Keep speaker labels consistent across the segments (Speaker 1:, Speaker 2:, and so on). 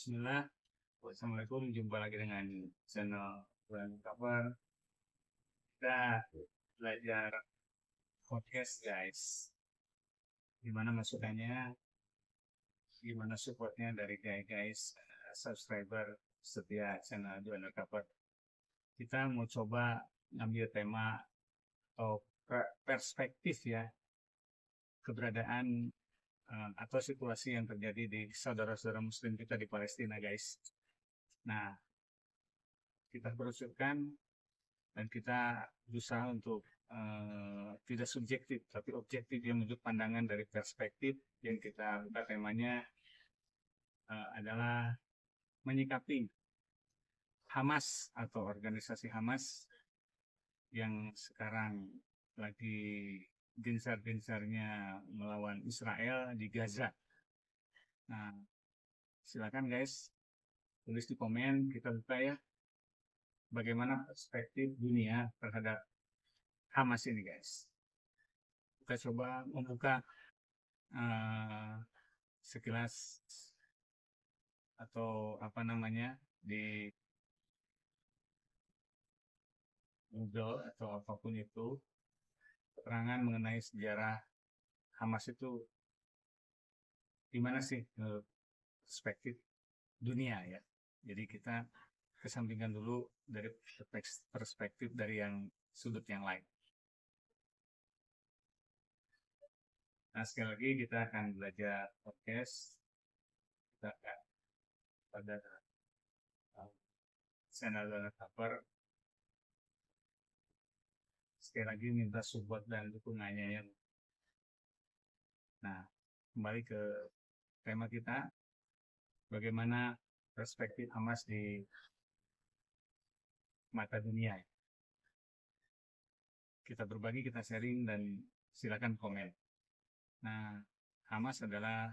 Speaker 1: Bismillah, Assalamualaikum. Jumpa lagi dengan channel Bulan Kabar. Kita belajar podcast, guys. Gimana masukannya? Gimana supportnya dari guys, subscriber setia channel Bulan Kabar. Kita mau coba ngambil tema atau perspektif ya, keberadaan atau situasi yang terjadi di saudara-saudara Muslim kita di Palestina, guys. Nah, kita berusulkan dan kita berusaha untuk tidak subjektif tapi objektif yang menunjuk pandangan dari perspektif yang kita buka temanya adalah menyikapi Hamas atau organisasi Hamas yang sekarang lagi gencar-gencarnya melawan Israel di Gaza. Nah, silakan guys tulis di komen, kita buka ya bagaimana perspektif dunia terhadap Hamas ini, guys. Kita coba membuka sekilas atau apa namanya di Google atau apapun itu keterangan mengenai sejarah Hamas itu gimana sih perspektif dunia ya. Jadi kita kesampingkan dulu dari perspektif dari yang sudut yang lain. Nah, sekali lagi kita akan belajar podcast. Kita akan pada channel Cover. Sekali lagi minta support dan dukungannya ya. Nah, kembali ke tema kita, bagaimana perspektif Hamas di mata dunia. Kita berbagi, kita sharing, dan silakan komen. Nah, Hamas adalah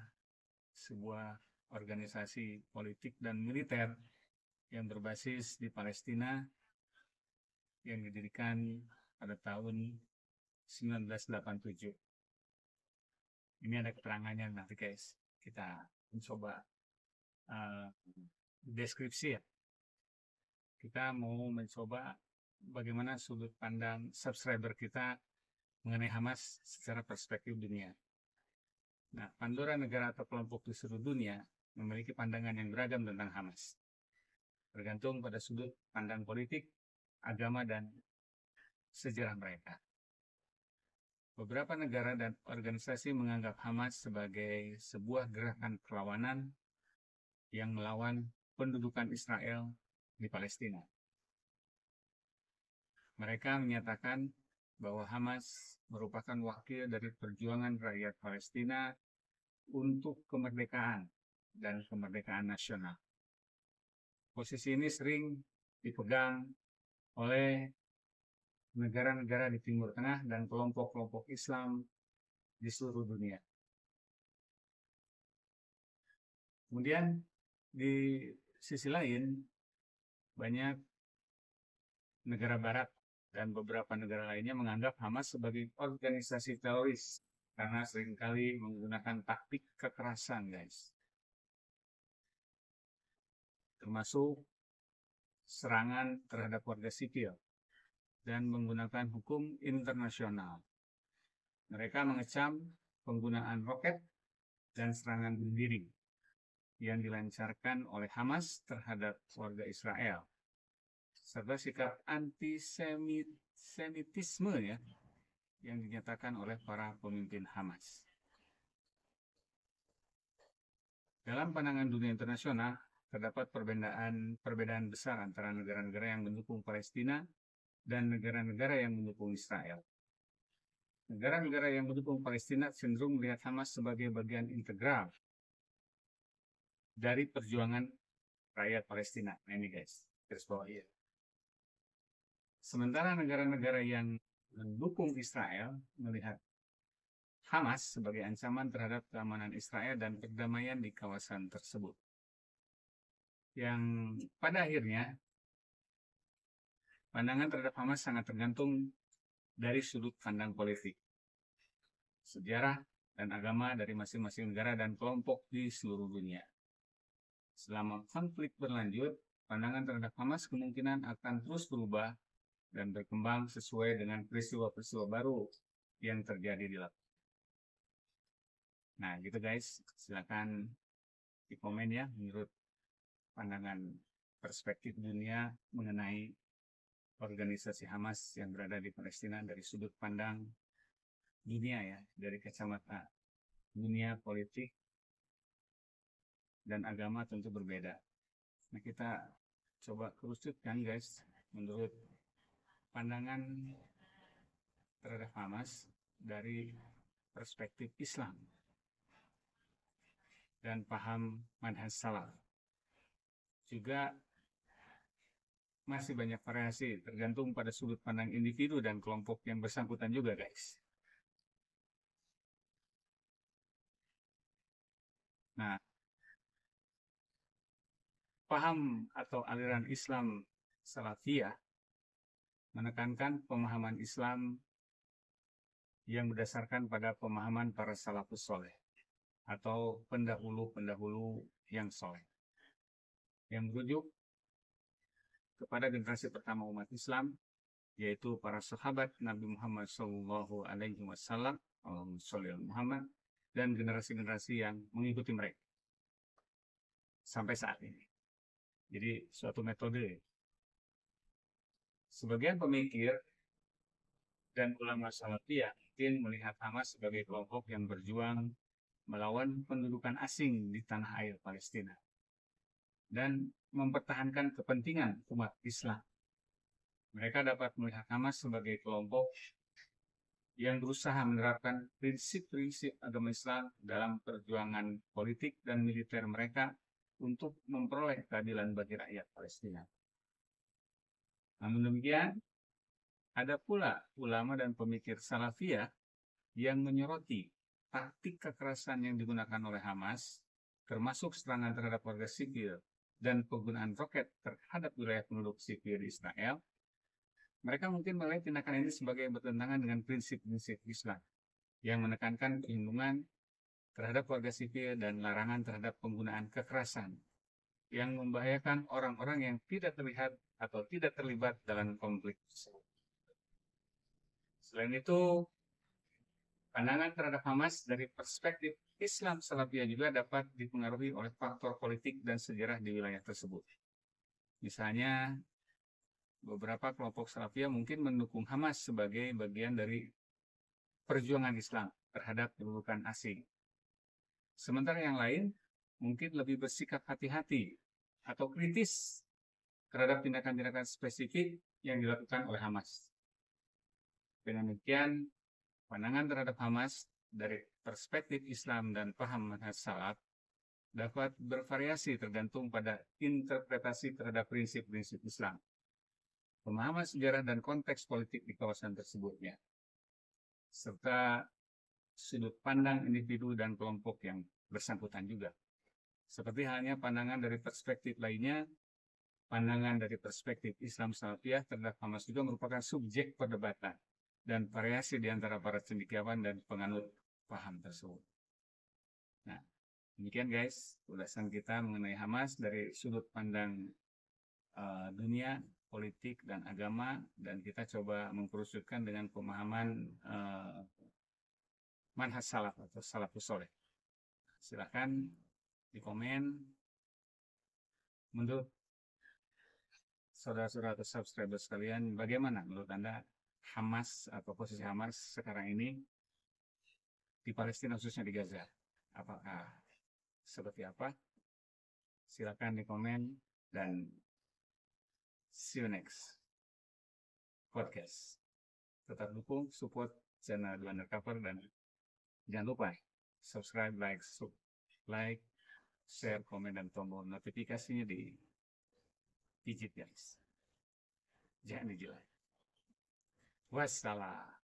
Speaker 1: sebuah organisasi politik dan militer yang berbasis di Palestina yang didirikan pada tahun 1987. Ini ada keterangannya nanti guys. Kita mencoba deskripsi ya. Kita mau mencoba bagaimana sudut pandang subscriber kita mengenai Hamas secara perspektif dunia. Nah, Pandora negara atau kelompok di seluruh dunia memiliki pandangan yang beragam tentang Hamas. Bergantung pada sudut pandang politik, agama, dan sejarah mereka. Beberapa negara dan organisasi menganggap Hamas sebagai sebuah gerakan perlawanan yang melawan pendudukan Israel di Palestina. Mereka menyatakan bahwa Hamas merupakan wakil dari perjuangan rakyat Palestina untuk kemerdekaan dan kemerdekaan nasional. Posisi ini sering dipegang oleh negara-negara di Timur Tengah dan kelompok-kelompok Islam di seluruh dunia. Kemudian di sisi lain, banyak negara barat dan beberapa negara lainnya menganggap Hamas sebagai organisasi teroris karena seringkali menggunakan taktik kekerasan, guys. Termasuk serangan terhadap warga sipil dan menggunakan hukum internasional. Mereka mengecam penggunaan roket dan serangan bunuh diri yang dilancarkan oleh Hamas terhadap warga Israel, serta sikap antisemitisme ya yang dinyatakan oleh para pemimpin Hamas. Dalam pandangan dunia internasional, terdapat perbedaan besar antara negara-negara yang mendukung Palestina dan negara-negara yang mendukung Israel. Negara-negara yang mendukung Palestina cenderung melihat Hamas sebagai bagian integral dari perjuangan rakyat Palestina. Nah ini guys, garis bawah ya. Sementara negara-negara yang mendukung Israel melihat Hamas sebagai ancaman terhadap keamanan Israel dan perdamaian di kawasan tersebut. Yang pada akhirnya pandangan terhadap Hamas sangat tergantung dari sudut pandang politik, sejarah, dan agama dari masing-masing negara dan kelompok di seluruh dunia. Selama konflik berlanjut, pandangan terhadap Hamas kemungkinan akan terus berubah dan berkembang sesuai dengan peristiwa-peristiwa baru yang terjadi di lapangan. Nah, gitu guys. Silakan di komen ya menurut pandangan perspektif dunia mengenai organisasi Hamas yang berada di Palestina dari sudut pandang dunia ya, dari kacamata dunia politik dan agama tentu berbeda. Nah, kita coba kerucutkan guys menurut pandangan terhadap Hamas dari perspektif Islam dan paham manhaj salaf. Juga masih banyak variasi tergantung pada sudut pandang individu dan kelompok yang bersangkutan juga guys. Nah, paham atau aliran Islam Salafiyah menekankan pemahaman Islam yang berdasarkan pada pemahaman para salafus soleh atau pendahulu-pendahulu yang soleh, yang merujuk kepada generasi pertama umat Islam, yaitu para sahabat Nabi Muhammad SAW, Muhammad, dan generasi-generasi yang mengikuti mereka sampai saat ini. Jadi suatu metode. Sebagian pemikir dan ulama Salafiyah mungkin melihat Hamas sebagai kelompok yang berjuang melawan pendudukan asing di tanah air Palestina dan mempertahankan kepentingan umat Islam. Mereka dapat melihat Hamas sebagai kelompok yang berusaha menerapkan prinsip-prinsip agama Islam dalam perjuangan politik dan militer mereka untuk memperoleh keadilan bagi rakyat Palestina. Namun demikian, ada pula ulama dan pemikir Salafiyah yang menyoroti taktik kekerasan yang digunakan oleh Hamas, termasuk serangan terhadap warga sipil dan penggunaan roket terhadap wilayah penduduk sipil di Israel. Mereka mungkin menilai tindakan ini sebagai bertentangan dengan prinsip-prinsip Islam yang menekankan perlindungan terhadap warga sipil dan larangan terhadap penggunaan kekerasan yang membahayakan orang-orang yang tidak terlihat atau tidak terlibat dalam konflik. Selain itu, pandangan terhadap Hamas dari perspektif Islam Salafiyah juga dapat dipengaruhi oleh faktor politik dan sejarah di wilayah tersebut. Misalnya, beberapa kelompok Salafiyah mungkin mendukung Hamas sebagai bagian dari perjuangan Islam terhadap kedudukan asing. Sementara yang lain mungkin lebih bersikap hati-hati atau kritis terhadap tindakan-tindakan spesifik yang dilakukan oleh Hamas. Dengan demikian, pandangan terhadap Hamas dari perspektif Islam dan paham manhaj salaf dapat bervariasi tergantung pada interpretasi terhadap prinsip-prinsip Islam, pemahaman sejarah dan konteks politik di kawasan tersebutnya, serta sudut pandang individu dan kelompok yang bersangkutan juga. Seperti halnya pandangan dari perspektif lainnya, pandangan dari perspektif Islam Salafiyah terhadap Hamas juga merupakan subjek perdebatan dan variasi di antara para cendekiawan dan penganut paham tersebut. Nah, demikian guys, ulasan kita mengenai Hamas dari sudut pandang dunia, politik, dan agama, dan kita coba mengkerucutkan dengan pemahaman manhaj salaf atau salafus soleh. Silakan di komen menurut saudara-saudara atau subscriber sekalian, bagaimana menurut Anda Hamas atau posisi Hamas sekarang ini di Palestina, khususnya di Gaza? Apakah seperti apa? Silakan di komen dan see you next podcast. Tetap dukung, support channel The Undercover, dan jangan lupa subscribe, like, share, komen, dan tombol notifikasinya di digit guys. Jangan dijual. Wassalam.